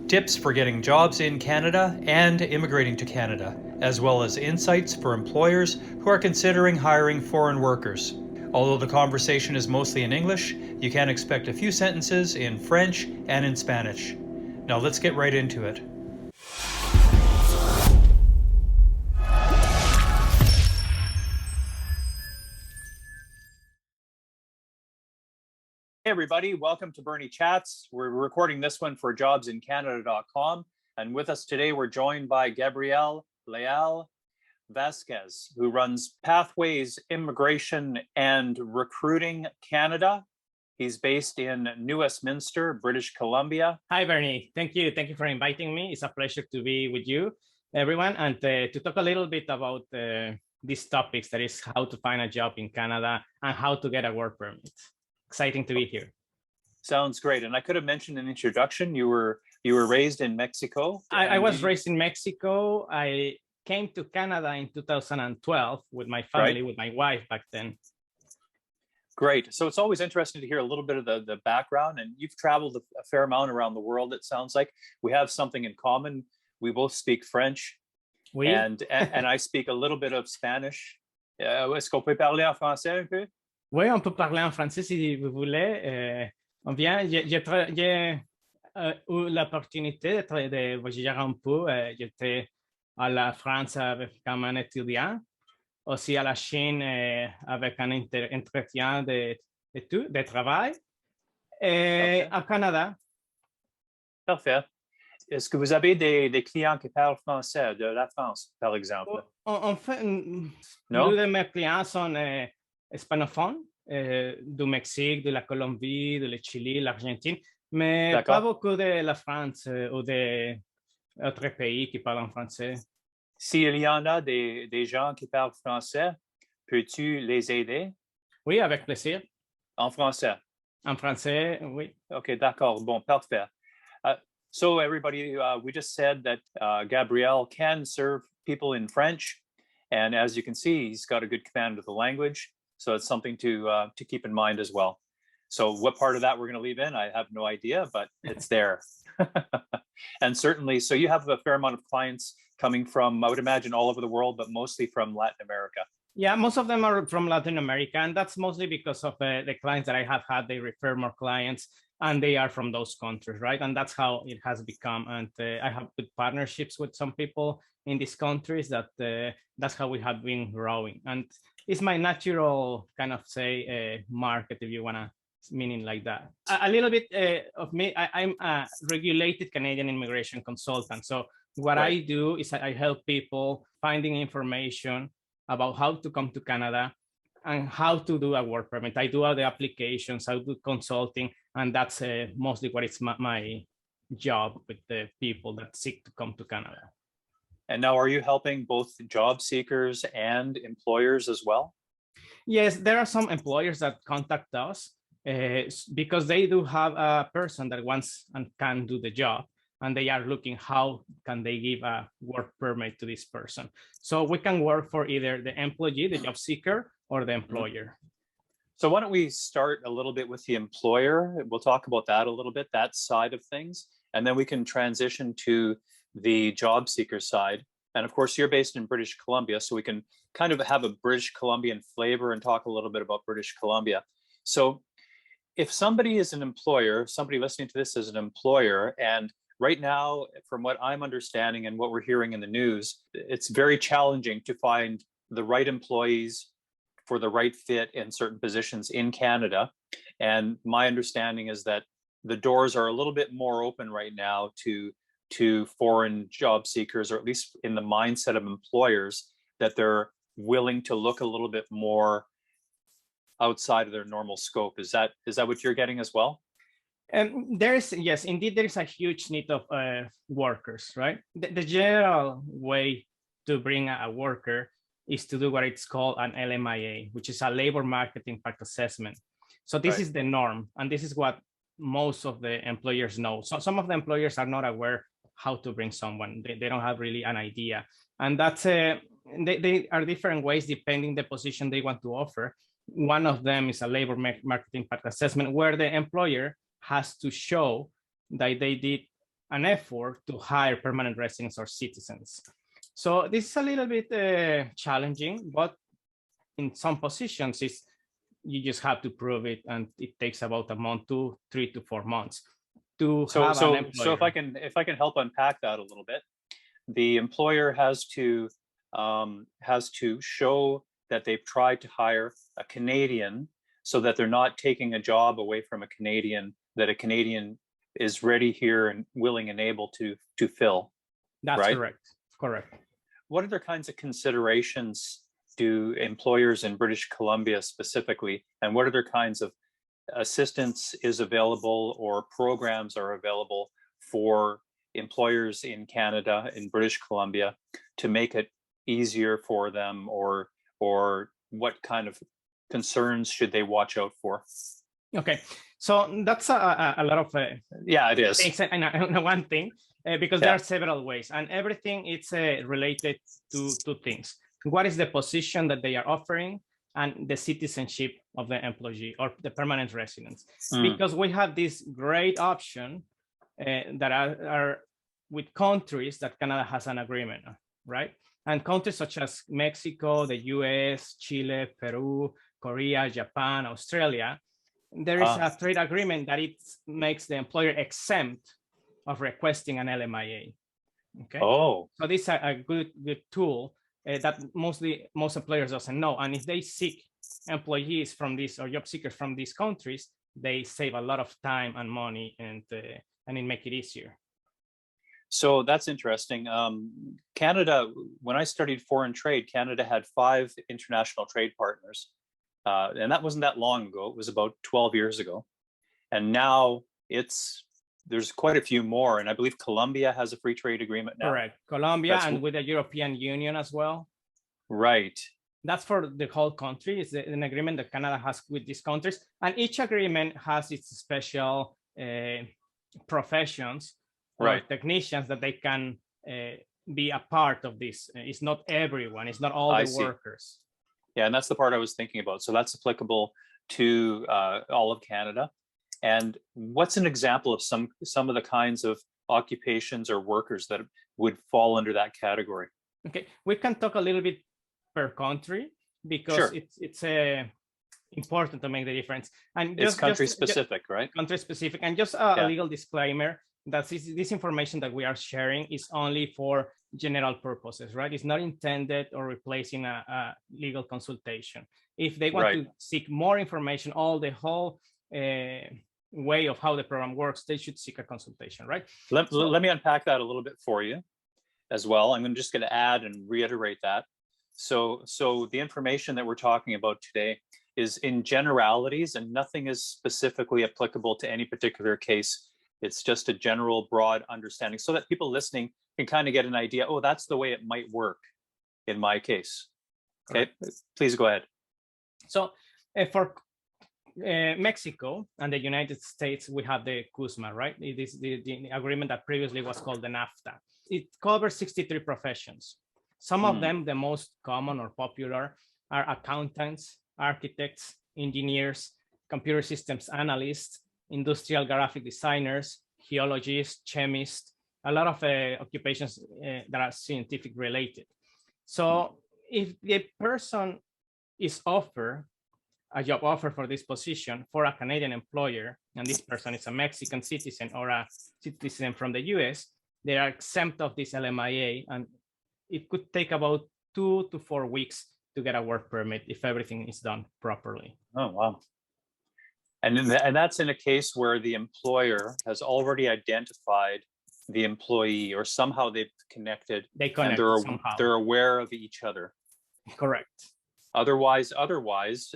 tips for getting jobs in Canada and immigrating to Canada, as well as insights for employers who are considering hiring foreign workers. Although the conversation is mostly in English, you can expect a few sentences in French and in Spanish. Now let's get right into it. Hey everybody, welcome to Bernie Chats. We're recording this one for jobsincanada.com, and with us today we're joined by Gabriel Leal Vazquez, who runs Pathways Immigration and Recruiting Canada. He's based in New Westminster, British Columbia. Hi, Bernie. Thank you. Thank you for inviting me. It's a pleasure to be with you, everyone, and to talk a little bit about these topics, that is how to find a job in Canada and how to get a work permit. Exciting to be here. Sounds great. And I could have mentioned in introduction, you were raised in Mexico. I was raised in Mexico. I came to Canada in 2012 with my family, with my wife back then. Great. So it's always interesting to hear a little bit of the background, and you've traveled a fair amount around the world, it sounds like. We have something in common. We both speak French, and I speak a little bit of Spanish. Est-ce qu'on peut parler en français un peu? Oui, on peut parler en français si vous voulez. J'ai eu l'opportunité de voyager un peu. J'étais à la France comme un étudiant, aussi à la Chine avec un entretien de travail, et au Canada. Parfait. Est-ce que vous avez des clients qui parlent français de la France, par exemple? En fait, deux de mes clients sont hispanophones, du Mexique, de la Colombie, de le Chili, l'Argentine, mais pas beaucoup de la France ou d'autres pays qui parlent en français. S'il y en a des gens qui parlent français, peux-tu les aider? Oui, avec plaisir. En français? En français, oui. OK, d'accord. Bon, parfait. So everybody, we just said that Gabriel can serve people in French. And as you can see, he's got a good command of the language. So it's something to keep in mind as well. So what part of that we're going to leave in, I have no idea, but it's there. And certainly, so you have a fair amount of clients coming from, I would imagine, all over the world, but mostly from Latin America. Yeah, most of them are from Latin America, and that's mostly because of the clients that I have had. They refer more clients, and they are from those countries, right? And that's how it has become. And I have good partnerships with some people in these countries that's how we have been growing. And it's my natural kind of market, if you want to meaning like that. A little bit of me, I'm a regulated Canadian immigration consultant. So what I do is I help people finding information about how to come to Canada and how to do a work permit. I do all the applications, I do consulting, and that's mostly what is my job with the people that seek to come to Canada. And now, are you helping both job seekers and employers as well? Yes, there are some employers that contact us because they do have a person that wants and can do the job, and they are looking how can they give a work permit to this person. So we can work for either the employee, the job seeker, or the employer. So why don't we start a little bit with the employer? We'll talk about that a little bit, that side of things, and then we can transition to the job seeker side. And of course, you're based in British Columbia, so we can kind of have a British Columbian flavor and talk a little bit about British Columbia. So if somebody is an employer, somebody listening to this is an employer, and right now, from what I'm understanding and what we're hearing in the news, it's very challenging to find the right employees for the right fit in certain positions in Canada. And my understanding is that the doors are a little bit more open right now to foreign job seekers, or at least in the mindset of employers, that they're willing to look a little bit more outside of their normal scope. Is that what you're getting as well? Yes, indeed, there is a huge need of workers, right? The general way to bring a worker is to do what it's called an LMIA, which is a labor market impact assessment. So this is the norm, and this is what most of the employers know. So some of the employers are not aware how to bring someone. They don't have really an idea. And that's they are different ways depending the position they want to offer. One of them is a labor market impact assessment, where the employer has to show that they did an effort to hire permanent residents or citizens. So this is a little bit challenging, but in some positions, you just have to prove it, and it takes about a month to 3 to 4 months to have an employer. So if I can help unpack that a little bit, the employer has to show that they've tried to hire a Canadian, so that they're not taking a job away from a Canadian that a Canadian is ready here and willing and able to fill. That's right? Correct. What other kinds of considerations do employers in British Columbia specifically, and what other kinds of assistance is available or programs are available for employers in Canada, in British Columbia, to make it easier for them, or what kind of concerns should they watch out for? Okay, so that's a lot of yeah, it is. things, and one thing, because there are several ways, and everything it's related to two things. What is the position that they are offering, and the citizenship of the employee or the permanent residence? Because we have this great option that are with countries that Canada has an agreement, right? And countries such as Mexico, the US, Chile, Peru, Korea, Japan, Australia, there is a trade agreement that it makes the employer exempt of requesting an LMIA. Okay. Oh, so this is a good tool that most employers doesn't know. And if they seek employees from these, or job seekers from these countries, they save a lot of time and money, and it make it easier. So that's interesting. Canada, when I studied foreign trade, Canada had 5 international trade partners. And that wasn't that long ago. It was about 12 years ago. And now there's quite a few more. And I believe Colombia has a free trade agreement now. Correct. Colombia, and with the European Union as well. Right. That's for the whole country. It's an agreement that Canada has with these countries. And each agreement has its special professions, or technicians that they can be a part of this. It's not everyone. It's not all the workers. Yeah, and that's the part I was thinking about. So that's applicable to all of Canada. And what's an example of some of the kinds of occupations or workers that would fall under that category? Okay, we can talk a little bit per country, because it's important to make the difference. And it's country specific, right? Country specific. And just a legal disclaimer that this information that we are sharing is only for general purposes, right? It's not intended or replacing a legal consultation. If they want to seek more information, the whole way of how the program works, they should seek a consultation, right? Let me unpack that a little bit for you as well. I'm just going to add and reiterate that. So the information that we're talking about today is in generalities, and nothing is specifically applicable to any particular case. It's just a general, broad understanding, so that people listening can kind of get an idea. Oh, that's the way it might work in my case. Okay, please go ahead. So for Mexico and the United States, we have the CUSMA, right? It is the agreement that previously was called the NAFTA. It covers 63 professions. Some of them, the most common or popular, are accountants, architects, engineers, computer systems analysts, industrial graphic designers, geologists, chemists, a lot of occupations that are scientific related. So if the person is offered a job offer for this position for a Canadian employer, and this person is a Mexican citizen or a citizen from the US, they are exempt of this LMIA, and it could take about 2 to 4 weeks to get a work permit if everything is done properly. Oh, wow. And that's in a case where the employer has already identified the employee, or somehow they've connected. Somehow. They're aware of each other. Correct. Otherwise,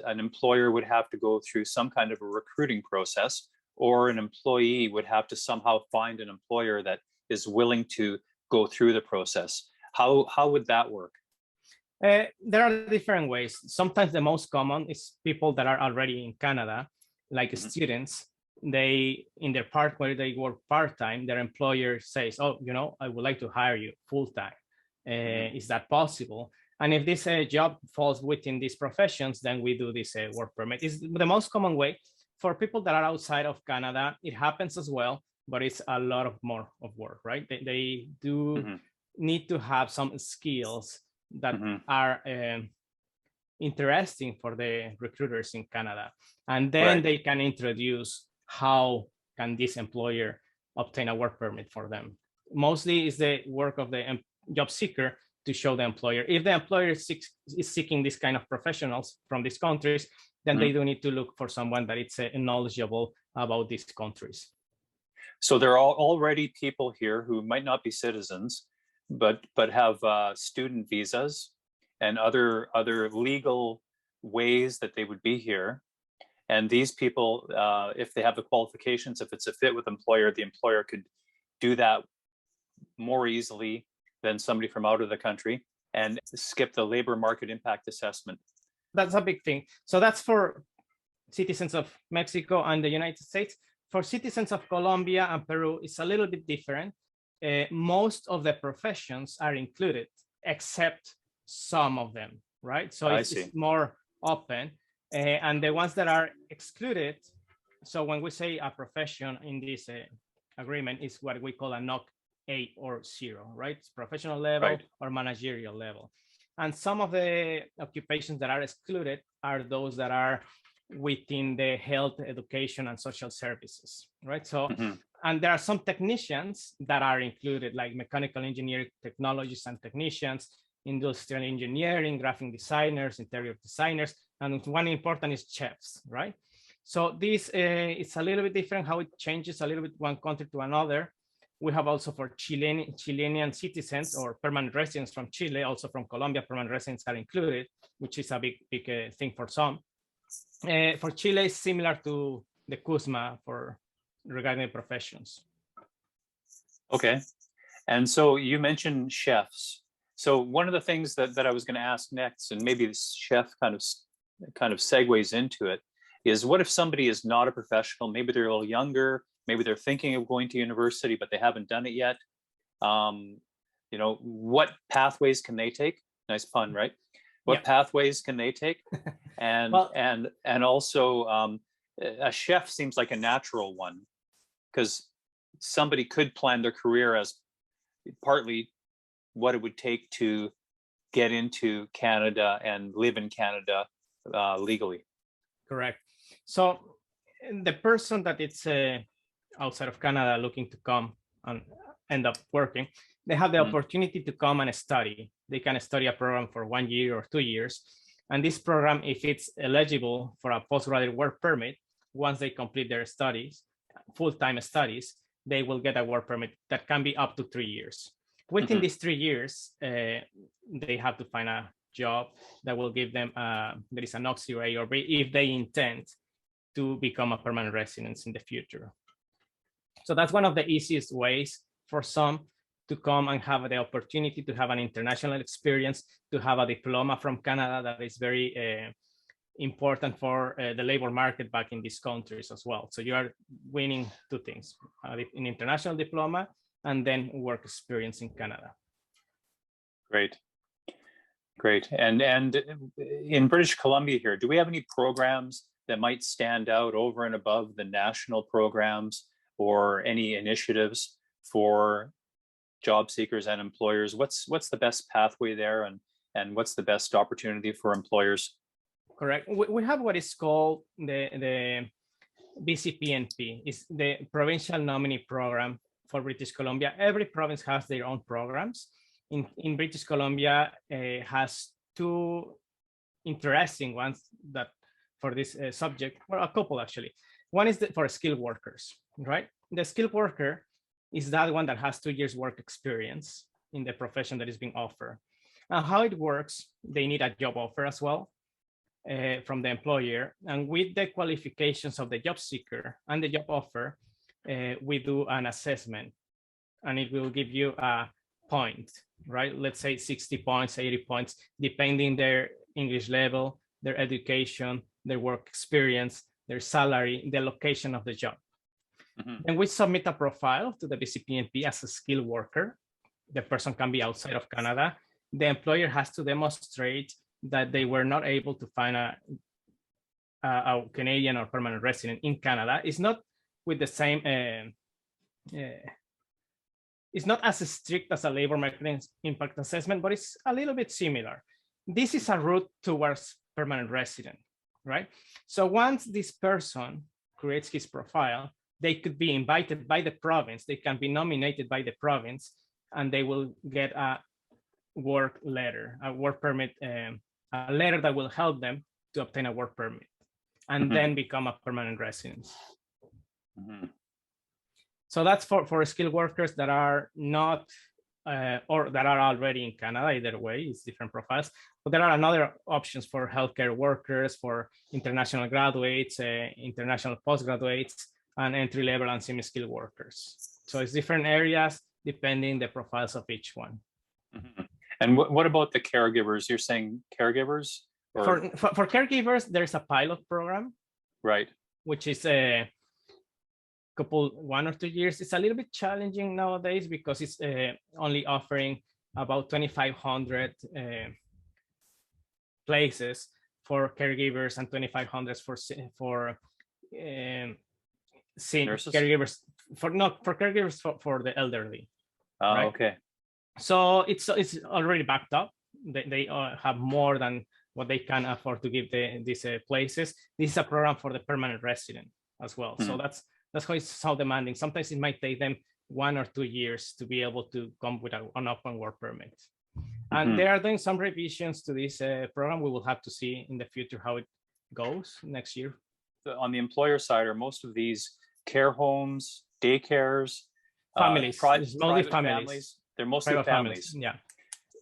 an employer would have to go through some kind of a recruiting process, or an employee would have to somehow find an employer that is willing to go through the process. How would that work? There are different ways. Sometimes the most common is people that are already in Canada, like students. They, in their part where they work part-time, their employer says, oh, I would like to hire you full-time. Is that possible? And if this job falls within these professions, then we do this work permit. It's the most common way. For people that are outside of Canada, it happens as well, but it's a lot of more of work, right? They do need to have some skills that are interesting for the recruiters in Canada. And then they can introduce how can this employer obtain a work permit for them. Mostly is the work of the job seeker to show the employer. If the employer is seeking this kind of professionals from these countries, then they do need to look for someone that is knowledgeable about these countries. So there are already people here who might not be citizens, but have student visas and other legal ways that they would be here. And these people, if they have the qualifications, if it's a fit with employer, the employer could do that more easily than somebody from out of the country and skip the labor market impact assessment. That's a big thing. So that's for citizens of Mexico and the United States. For citizens of Colombia and Peru, it's a little bit different. Most of the professions are included, except some of them, right? So it's more open. And the ones that are excluded, so when we say a profession in this agreement, is what we call a NOC 8 or 0, right? It's professional level or managerial level. And some of the occupations that are excluded are those that are within the health, education, and social services, right? So, and there are some technicians that are included, like mechanical engineering technologists and technicians, industrial engineering, graphic designers, interior designers, and one important is chefs, right? So this it's a little bit different how it changes a little bit one country to another. We have also for Chilean citizens or permanent residents from Chile, also from Colombia, permanent residents are included, which is a big thing for some. For Chile, it's similar to the CUSMA for regarding professions. Okay, and so you mentioned chefs. So one of the things that I was going to ask next, and maybe this chef kind of segues into it, is what if somebody is not a professional? Maybe they're a little younger. Maybe they're thinking of going to university, but they haven't done it yet. You know, what pathways can they take? Nice pun, right? What pathways can they take? And and also a chef seems like a natural one, because somebody could plan their career as partly what it would take to get into Canada and live in Canada legally. Correct. So the person that it's outside of Canada looking to come and end up working, they have the opportunity to come and study. They can study a program for 1 year or 2 years. And this program, if it's eligible for a postgraduate work permit, once they complete their studies, full-time studies, they will get a work permit that can be up to 3 years. Within these 3 years, they have to find a job that will give them, there is an NOC A or B, if they intend to become a permanent resident in the future. So that's one of the easiest ways for some to come and have the opportunity to have an international experience, to have a diploma from Canada that is very important for the labor market back in these countries as well. So you are winning two things, an international diploma and then work experience in Canada. Great. Great. And in British Columbia here, do we have any programs that might stand out over and above the national programs, or any initiatives for job seekers and employers? What's the best pathway there, and what's the best opportunity for employers? Correct. We have what is called the BCPNP. It's the Provincial Nominee Program for British Columbia. Every province has their own programs. In British Columbia, has two interesting ones that for this subject, or a couple actually. One is for skilled workers, right? The skilled worker is that one that has 2 years work experience in the profession that is being offered. And how it works, they need a job offer as well from the employer. And with the qualifications of the job seeker and the job offer, we do an assessment, and it will give you a point, right? Let's say 60 points, 80 points, depending their English level, their education, their work experience, their salary, the location of the job. Then we submit a profile to the BCPNP as a skilled worker. The person can be outside of Canada. The employer has to demonstrate that they were not able to find a Canadian or permanent resident in Canada. It's not with the same it's not as strict as a labor market impact assessment, but it's a little bit similar. This is a route towards permanent resident, right? So once this person creates his profile, they could be invited by the province, they can be nominated by the province, and they will get a work letter, a work permit, a letter that will help them to obtain a work permit and then become a permanent resident. So that's for skilled workers that are not or that are already in Canada. Either way, it's different profiles. But there are another options for healthcare workers, for international graduates, international postgraduates, and entry-level and semi-skilled workers. So it's different areas depending the profiles of each one. And what about the caregivers? You're saying caregivers? Or... For caregivers, there's a pilot program, right? Which is a couple 1 or 2 years. It's a little bit challenging nowadays because it's only offering about 2,500 places for caregivers and 2,500 for caregivers for caregivers for the elderly. Oh, right? Okay. So it's already backed up. They have more than what they can afford to give these places. This is a program for the permanent resident as well. So that's why it's so demanding. Sometimes it might take them 1 or 2 years to be able to come with an open work permit. And they are doing some revisions to this program. We will have to see in the future how it goes next year. On the employer side, are most of these care homes, daycares, families, private families. They're mostly families. Yeah.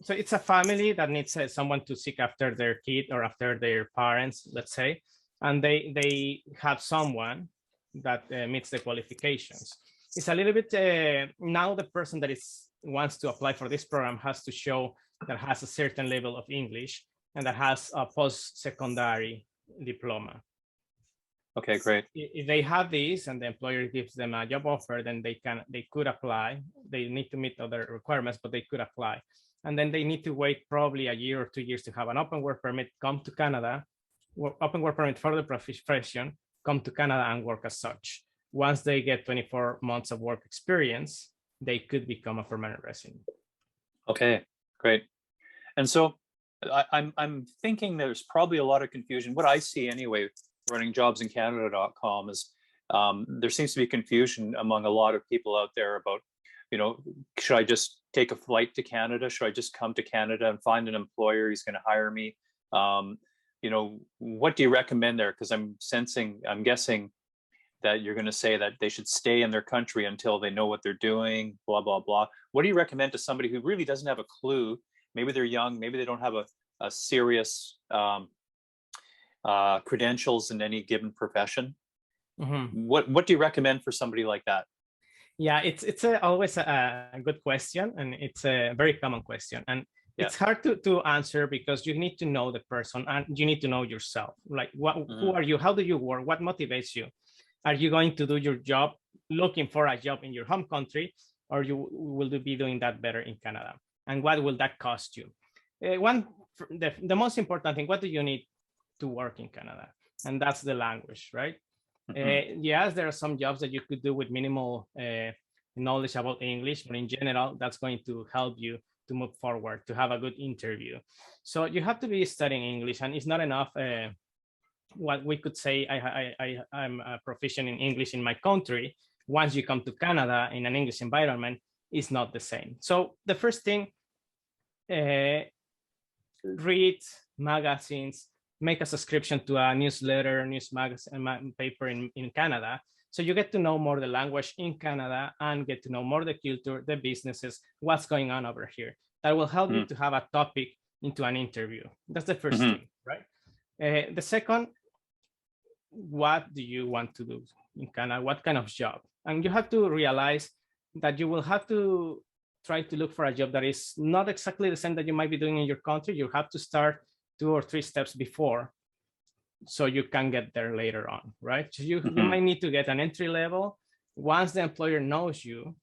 So it's a family that needs someone to seek after their kid or after their parents, let's say, and they have someone that meets the qualifications. It's a little bit now the person that wants to apply for this program has to show that has a certain level of English and that has a post-secondary diploma. Okay, great. If they have this and the employer gives them a job offer, then they could apply. They need to meet other requirements, but they could apply. And then they need to wait probably 1 year or 2 years to have an open work permit, come to Canada, open work permit for the profession, come to Canada and work as such. Once they get 24 months of work experience, they could become a permanent resident. Okay, great. And so I'm thinking there's probably a lot of confusion. What I see anyway, running jobsincanada.com is there seems to be confusion among a lot of people out there about, should I just take a flight to Canada? Should I just come to Canada and find an employer who's going to hire me? What do you recommend there? Because I'm guessing that you're going to say that they should stay in their country until they know what they're doing, blah, blah, blah. What do you recommend to somebody who really doesn't have a clue? Maybe they're young, maybe they don't have a serious credentials in any given profession. What do you recommend for somebody like that? Yeah, it's always a good question, and it's a very common question, and it's hard to answer because you need to know the person and you need to know yourself. Like, who are you? How do you work? What motivates you? Are you going to do your job looking for a job in your home country, or you will be doing that better in Canada? And what will that cost you? The most important thing, what do you need to work in Canada? And that's the language, right? Yes, there are some jobs that you could do with minimal knowledge about English, but in general, that's going to help you to move forward, to have a good interview. So you have to be studying English, and it's not enough. What we could say, I'm a proficient in English in my country. Once you come to Canada in an English environment, it's not the same. So the first thing, read magazines, make a subscription to a newsletter, news magazine, paper in Canada. So you get to know more the language in Canada and get to know more the culture, the businesses, what's going on over here. That will help you to have a topic into an interview. That's the first thing, right? The second, what do you want to do in Canada? What kind of job? And you have to realize that you will have to try to look for a job that is not exactly the same that you might be doing in your country. You have to start 2 or 3 steps before so you can get there later on, right? So you might need to get an entry level. Once the employer knows you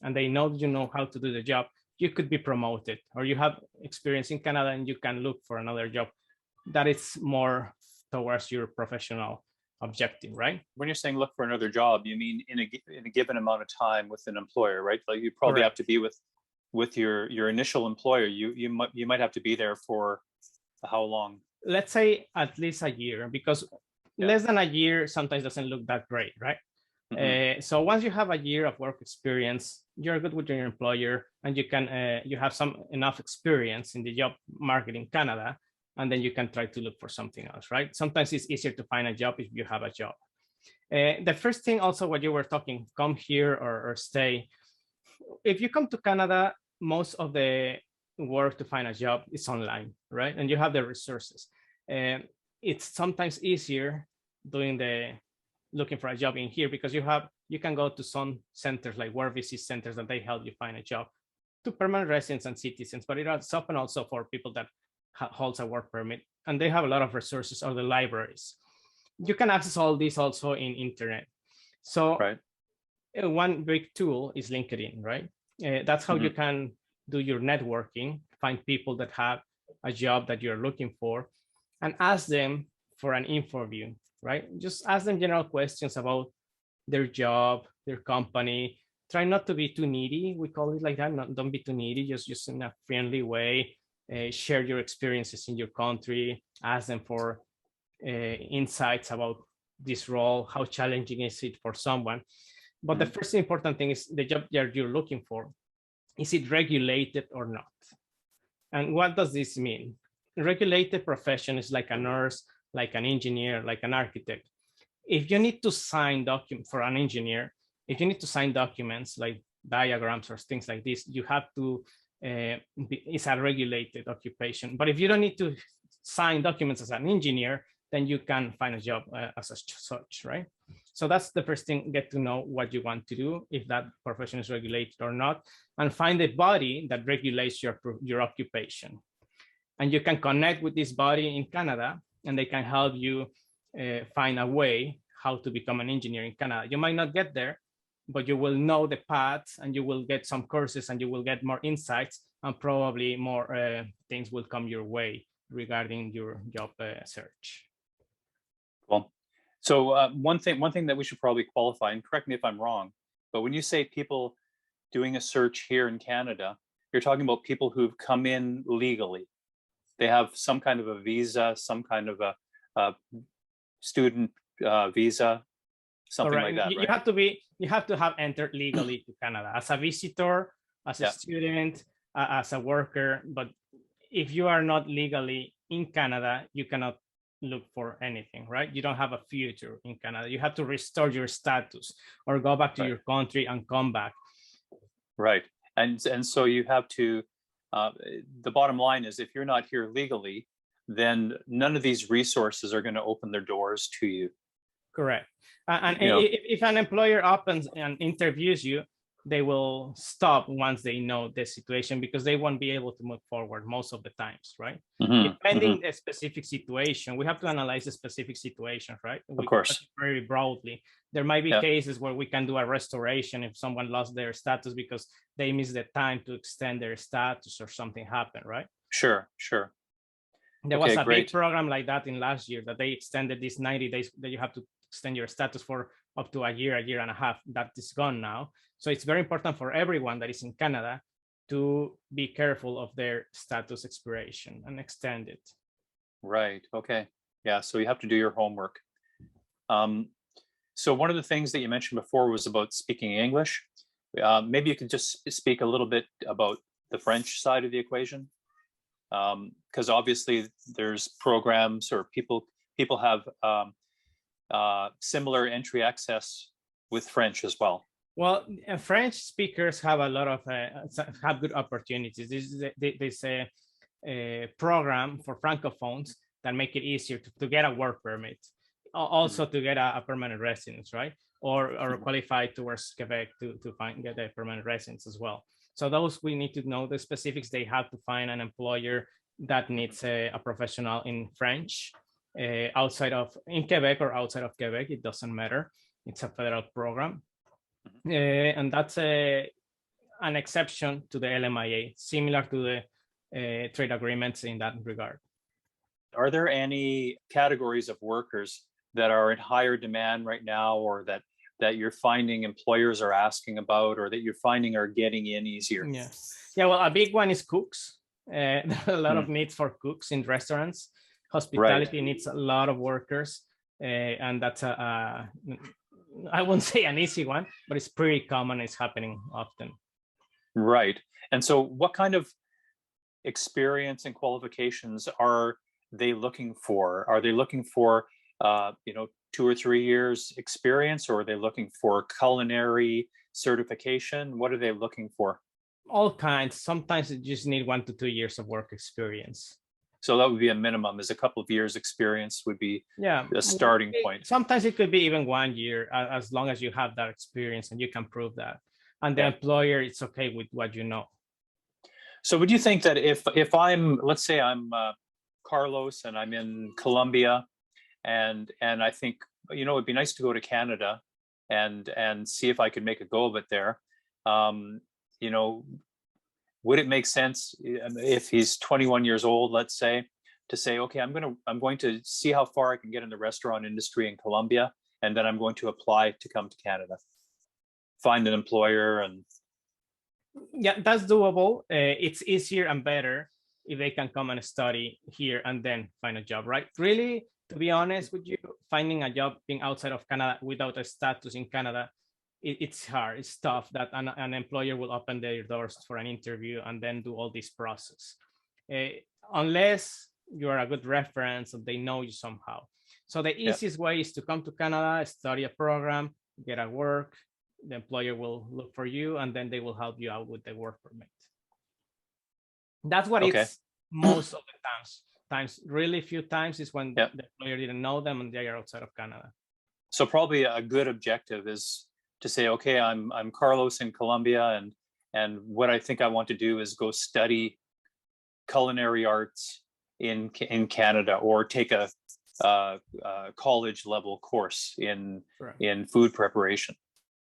and they know you know how to do the job, you could be promoted, or you have experience in Canada and you can look for another job that is more towards your professional objective, right? When you're saying look for another job, you mean in a given amount of time with an employer, right? Like you probably have Correct. to be with your initial employer. You might have to be there for how long? Let's say at least a year, because Yeah. less than a year sometimes doesn't look that great, right? So once you have a year of work experience, you're good with your employer, and you have enough experience in the job market in Canada, and then you can try to look for something else, right? Sometimes it's easier to find a job if you have a job. The first thing also, what you were talking, come here or stay. If you come to Canada, most of the work to find a job is online, right? And you have the resources. It's sometimes easier looking for a job in here, because you can go to some centers like work visit centers, and they help you find a job to permanent residents and citizens, but it's open also for people that holds a work permit, and they have a lot of resources, or the libraries. You can access all these also in internet. So Right. One big tool is LinkedIn, right? That's how you can do your networking, find people that have a job that you're looking for, and ask them for an interview, right? Just ask them general questions about their job, their company. Try not to be too needy. We call it like that. Don't be too needy. Just in a friendly way. Share your experiences in your country. Ask them for insights about this role. How challenging is it for someone? But the first important thing is the job that you're looking for. Is it regulated or not? And what does this mean? Regulated profession is like a nurse, like an engineer, like an architect. If you need to sign documents for an engineer, if you need to sign documents like diagrams or things like this, you have to, it's a regulated occupation. But if you don't need to sign documents as an engineer, then you can find a job as such, right? So that's the first thing, get to know what you want to do, if that profession is regulated or not, and find the body that regulates your occupation. And you can connect with this body in Canada, and they can help you find a way how to become an engineer in Canada. You might not get there, but you will know the path, and you will get some courses, and you will get more insights, and probably more things will come your way regarding your job search. Cool. So one thing that we should probably qualify, and correct me if I'm wrong, but when you say people doing a search here in Canada, you're talking about people who've come in legally. They have some kind of a visa, some kind of a student visa, something Correct. like that, You right? you have to have entered legally to Canada as a visitor, as a student, as a worker. But if you are not legally in Canada, you cannot look for anything, right? You don't have a future in Canada. You have to restore your status or go back to your country and come back. Right. And so you have to, the bottom line is, if you're not here legally, then none of these resources are going to open their doors to you. Correct. And if an employer opens and interviews you, they will stop once they know the situation, because they won't be able to move forward most of the times, right? Depending the specific situation, we have to analyze the specific situation, right? Of course. Very broadly. There might be cases where we can do a restoration if someone lost their status because they missed the time to extend their status or something happened, right? Sure. There was a big program like that in last year, that they extended these 90 days that you have to extend your status for up to a year and a half. That is gone now. So it's very important for everyone that is in Canada to be careful of their status expiration and extend it. Right. Okay. Yeah. So you have to do your homework. So one of the things that you mentioned before was about speaking English. Maybe you could just speak a little bit about the French side of the equation. Because obviously there's programs, or people have similar entry access with French as well. Well, French speakers have a lot of have good opportunities. This a program for francophones that make it easier to get a work permit, also to get a permanent residence, right? Or qualify towards Quebec to get a permanent residence as well. So those, we need to know the specifics. They have to find an employer that needs a professional in French, in Quebec or outside of Quebec. It doesn't matter. It's a federal program. And that's an exception to the LMIA, similar to the trade agreements in that regard. Are there any categories of workers that are in higher demand right now, or that you're finding employers are asking about, or that you're finding are getting in easier? Yeah. Well, a big one is cooks. There are a lot of Hmm. needs for cooks in restaurants. Hospitality Right. needs a lot of workers, and that's I won't say an easy one, but it's pretty common. It's happening often. Right. And so what kind of experience and qualifications are they looking for? Are they looking for, 2 or 3 years experience, or are they looking for culinary certification? What are they looking for? All kinds. Sometimes you just need 1 to 2 years of work experience. So that would be a minimum, is a couple of years experience would be Yeah. a starting point. Sometimes it could be even 1 year, as long as you have that experience and you can prove that. And the Yeah. employer, it's okay with what you know. So would you think that if I'm, let's say I'm Carlos and I'm in Colombia, and I think, it'd be nice to go to Canada and see if I could make a go of it there. You know, would it make sense if he's 21 years old, let's say, to say, okay, I'm going to see how far I can get in the restaurant industry in Colombia, and then I'm going to apply to come to Canada, find an employer, and Yeah, that's doable. It's easier and better if they can come and study here and then find a job, right? Really, to be honest with you, finding a job being outside of Canada without a status in Canada, it's hard. It's tough that an employer will open their doors for an interview and then do all this process. Unless you're a good reference and they know you somehow. So the easiest way is to come to Canada, study a program, get a work. The employer will look for you, and then they will help you out with the work permit. That's what it's most of the times. Really few times is when the employer didn't know them and they are outside of Canada. So probably a good objective is to say, okay, I'm Carlos in Colombia, and what I think I want to do is go study culinary arts in Canada, or take a college level course in food preparation.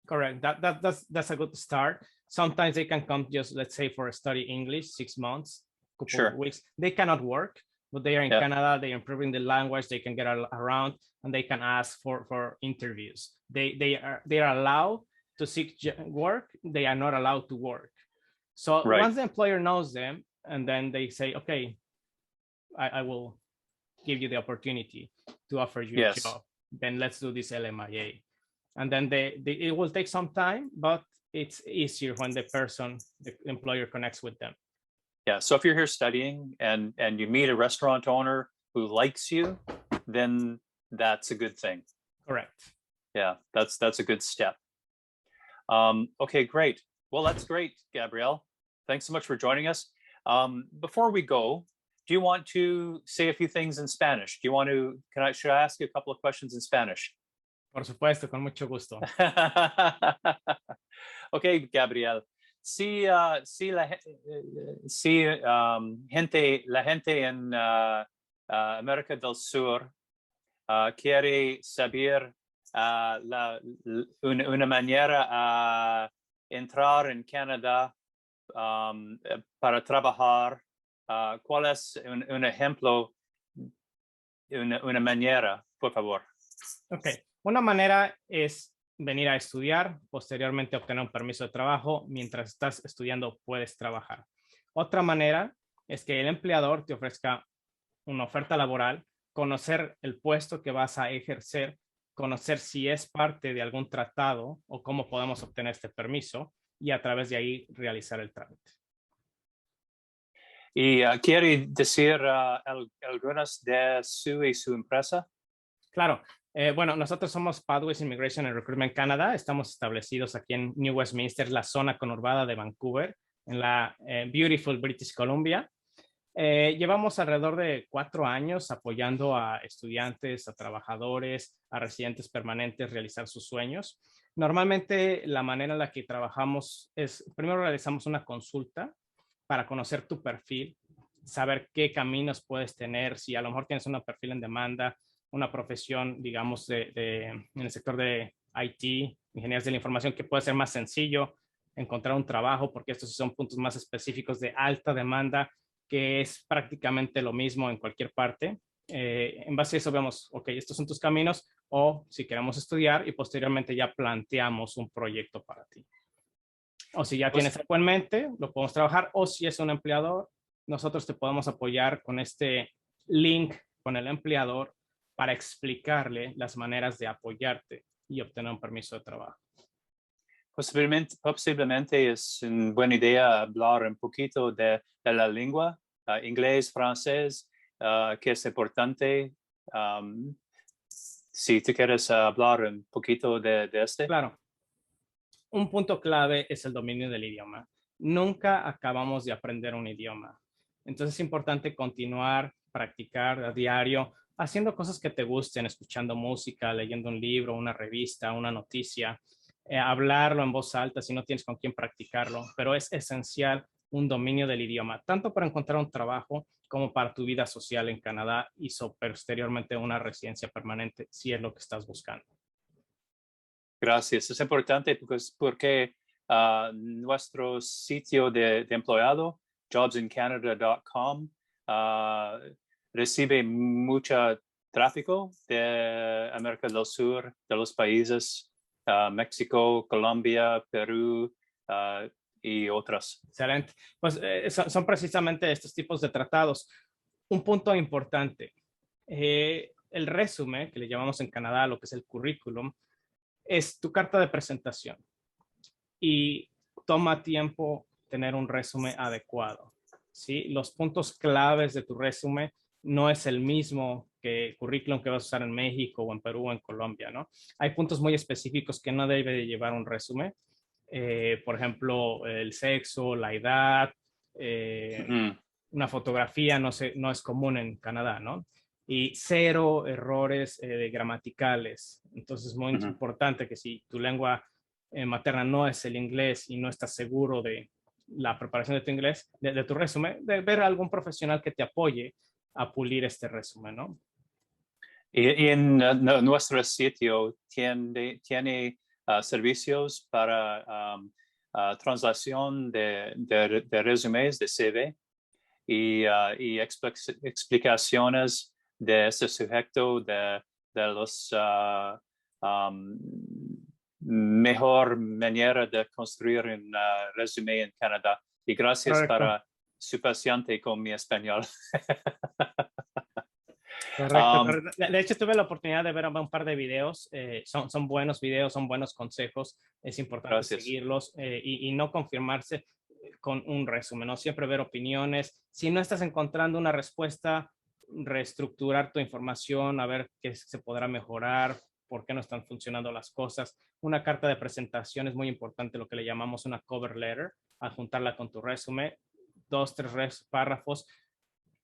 Correct. That's a good start. Sometimes they can come just, let's say, for a study English, 6 months, couple of weeks. They cannot work, but they are in Canada. They are improving the language. They can get around, and they can ask for interviews. They are allowed to seek work. They are not allowed to work. So once the employer knows them, and then they say, okay, I will give you the opportunity to offer you a job. Then let's do this LMIA. And then it will take some time, but it's easier when the employer connects with them. Yeah. So if you're here studying and you meet a restaurant owner who likes you, then that's a good thing. Correct. Yeah, that's a good step. Okay, great. Well, that's great, Gabriel. Thanks so much for joining us. Before we go, do you want to say a few things in Spanish? Should I ask you a couple of questions in Spanish? Por supuesto, con mucho gusto. Okay, Gabriel. La gente en América del Sur quiere saber una manera a entrar en Canadá para trabajar. ¿Cuál es un ejemplo, una manera, por favor? Okay. Una manera es venir a estudiar, posteriormente obtener un permiso de trabajo. Mientras estás estudiando, puedes trabajar. Otra manera es que el empleador te ofrezca una oferta laboral, conocer el puesto que vas a ejercer, conocer si es parte de algún tratado o cómo podemos obtener este permiso, y a través de ahí realizar el trámite. ¿Y quiere decir algunas de su empresa? Claro. Bueno, nosotros somos Pathways Immigration and Recruitment Canada. Estamos establecidos aquí en New Westminster, la zona conurbada de Vancouver, en la beautiful British Columbia. Llevamos alrededor de 4 años apoyando a estudiantes, a trabajadores, a residentes permanentes realizar sus sueños. Normalmente la manera en la que trabajamos es, primero realizamos una consulta para conocer tu perfil, saber qué caminos puedes tener, si a lo mejor tienes un perfil en demanda, una profesión, digamos, en el sector de IT, ingenierías de la información, que puede ser más sencillo encontrar un trabajo, porque estos son puntos más específicos de alta demanda, que es prácticamente lo mismo en cualquier parte. En base a eso vemos, ok, estos son tus caminos, o si queremos estudiar y posteriormente ya planteamos un proyecto para ti. O si ya Pues, tienes algo en mente, lo podemos trabajar, o si es un empleador, nosotros te podemos apoyar con este link con el empleador para explicarle las maneras de apoyarte y obtener un permiso de trabajo. posiblemente es una buena idea hablar un poquito de la lengua, inglés, francés, que es importante. Si te quieres hablar un poquito de este. Claro, un punto clave es el dominio del idioma. Nunca acabamos de aprender un idioma. Entonces es importante continuar, practicar a diario, haciendo cosas que te gusten, escuchando música, leyendo un libro, una revista, una noticia, hablarlo en voz alta si no tienes con quién practicarlo, pero es esencial un dominio del idioma, tanto para encontrar un trabajo como para tu vida social en Canadá y posteriormente una residencia permanente, si es lo que estás buscando. Gracias. Es importante porque nuestro sitio de empleado, jobsincanada.com, recibe mucho tráfico de América del Sur, de los países México, Colombia, Perú y otras. Excelente. Pues son precisamente estos tipos de tratados. Un punto importante, el resumen, que le llamamos en Canadá lo que es el currículum, es tu carta de presentación y toma tiempo tener un resumen adecuado. ¿Sí? Los puntos claves de tu resumen no es el mismo que el currículum que vas a usar en México o en Perú o en Colombia, ¿no? Hay puntos muy específicos que no debe de llevar un resumen. Por ejemplo, el sexo, la edad, una fotografía no es común en Canadá, ¿no? Y cero errores gramaticales. Entonces es muy importante que si tu lengua materna no es el inglés y no estás seguro de la preparación de tu inglés, de tu resumen, de ver a algún profesional que te apoye a pulir este resumen, ¿no? Y en nuestro sitio tiene servicios para translación de resúmenes, de CV, y explicaciones de ese sujeto, de los mejor manera de construir un resumen en Canadá. Y gracias Correcto. para su paciente con mi español. Correcto, correcto. De hecho, tuve la oportunidad de ver un par de videos. Son buenos videos, son buenos consejos. Es importante Gracias. seguirlos y no confirmarse con un resumen, ¿no? Siempre ver opiniones. Si no estás encontrando una respuesta, reestructurar tu información, a ver qué se podrá mejorar, por qué no están funcionando las cosas. Una carta de presentación es muy importante, lo que le llamamos una cover letter, adjuntarla con tu resumen, 2, 3 párrafos.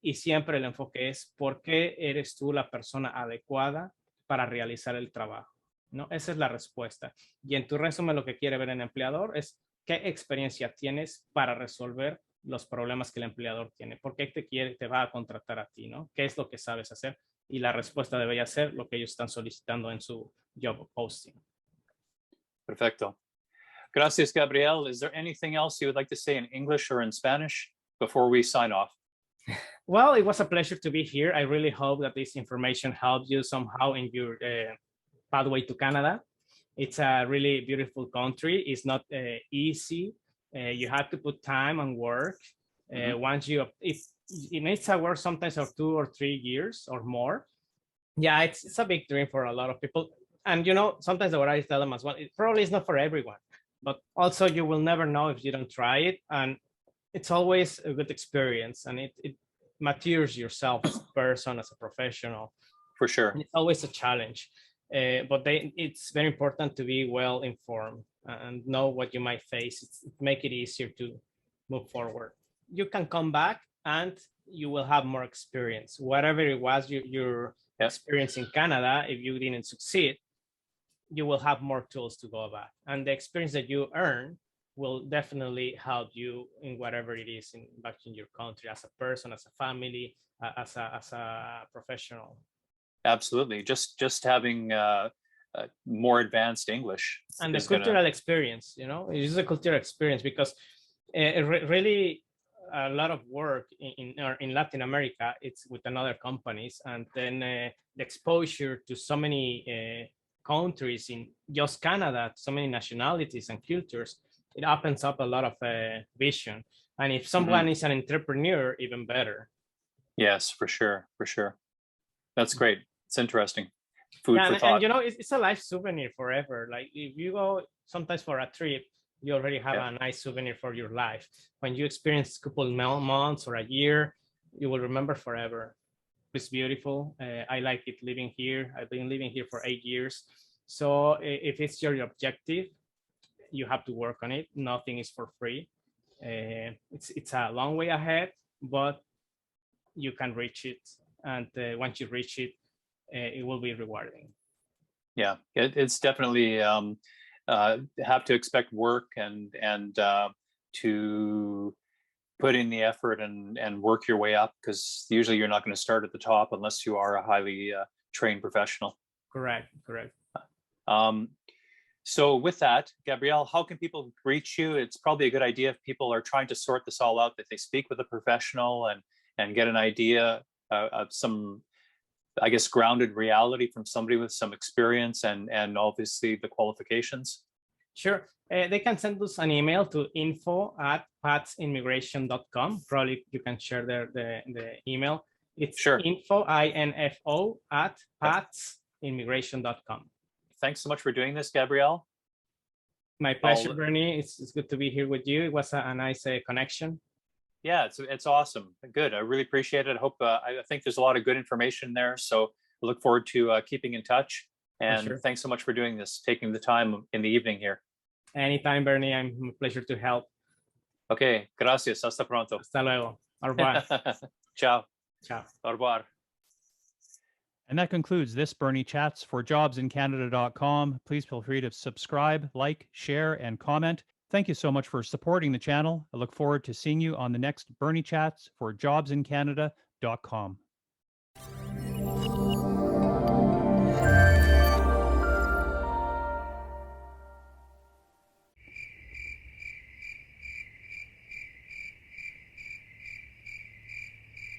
Y siempre el enfoque es por qué eres tú la persona adecuada para realizar el trabajo, ¿no? Esa es la respuesta. Y en tu resumen lo que quiere ver el empleador es qué experiencia tienes para resolver los problemas que el empleador tiene. ¿Por qué te va a contratar a ti, ¿no? ¿Qué es lo que sabes hacer? Y la respuesta debería ser lo que ellos están solicitando en su job posting. Perfecto. Gracias, Gabriel. Is there anything else you would like to say in English or in Spanish before we sign off? Well, it was a pleasure to be here. I really hope that this information helped you somehow in your pathway to Canada. It's a really beautiful country. It's not easy. You have to put time and work. Once if it needs a work sometimes of 2 or 3 years or more. Yeah, it's a big dream for a lot of people. And you know, sometimes what I tell them as well, it probably is not for everyone, but also you will never know if you don't try it. And it's always a good experience, and it matures yourself as a person, as a professional. For sure. And it's always a challenge, but it's very important to be well informed and know what you might face. Make it easier to move forward. You can come back and you will have more experience. Whatever it was your experience in Canada, if you didn't succeed, you will have more tools to go back. And the experience that you earn will definitely help you in whatever it is back in your country, as a person, as a family, as a professional. Absolutely. Just having more advanced English. And the cultural experience, you know, it is a cultural experience because really a lot of work in Latin America. It's with another companies, and then the exposure to so many countries in just Canada, so many nationalities and cultures, it opens up a lot of vision. And if someone is an entrepreneur, even better. Yes, for sure, for sure. That's great. It's interesting. Food for thought. And you know, it's a life souvenir forever. Like if you go sometimes for a trip, you already have a nice souvenir for your life. When you experience a couple months or a year, you will remember forever. It's beautiful. I like it living here. I've been living here for 8 years. So if it's your objective, you have to work on it. Nothing is for free. It's a long way ahead, but you can reach it. And once you reach it, it will be rewarding. Yeah, it's definitely have to expect work and to put in the effort and work your way up, because usually you're not going to start at the top unless you are a highly trained professional. Correct. So with that, Gabriel, how can people reach you? It's probably a good idea if people are trying to sort this all out, that they speak with a professional and get an idea of some, I guess, grounded reality from somebody with some experience and obviously the qualifications. Sure. They can send us an email to info@patsimmigration.com. Probably you can share the email. It's sure. info @patsimmigration.com. Thanks so much for doing this, Gabriel. My pleasure, Bernie. It's good to be here with you. It was a nice connection. Yeah, it's awesome. Good. I really appreciate it. I hope I think there's a lot of good information there. So I look forward to keeping in touch. And thanks so much for doing this, taking the time in the evening here. Anytime, Bernie. I'm a pleasure to help. Okay. Gracias. Hasta pronto. Hasta luego. Au revoir. Ciao. Ciao. Au revoir. And that concludes this Bernie Chats for jobsincanada.com. Please feel free to subscribe, like, share, and comment. Thank you so much for supporting the channel. I look forward to seeing you on the next Bernie Chats for jobsincanada.com.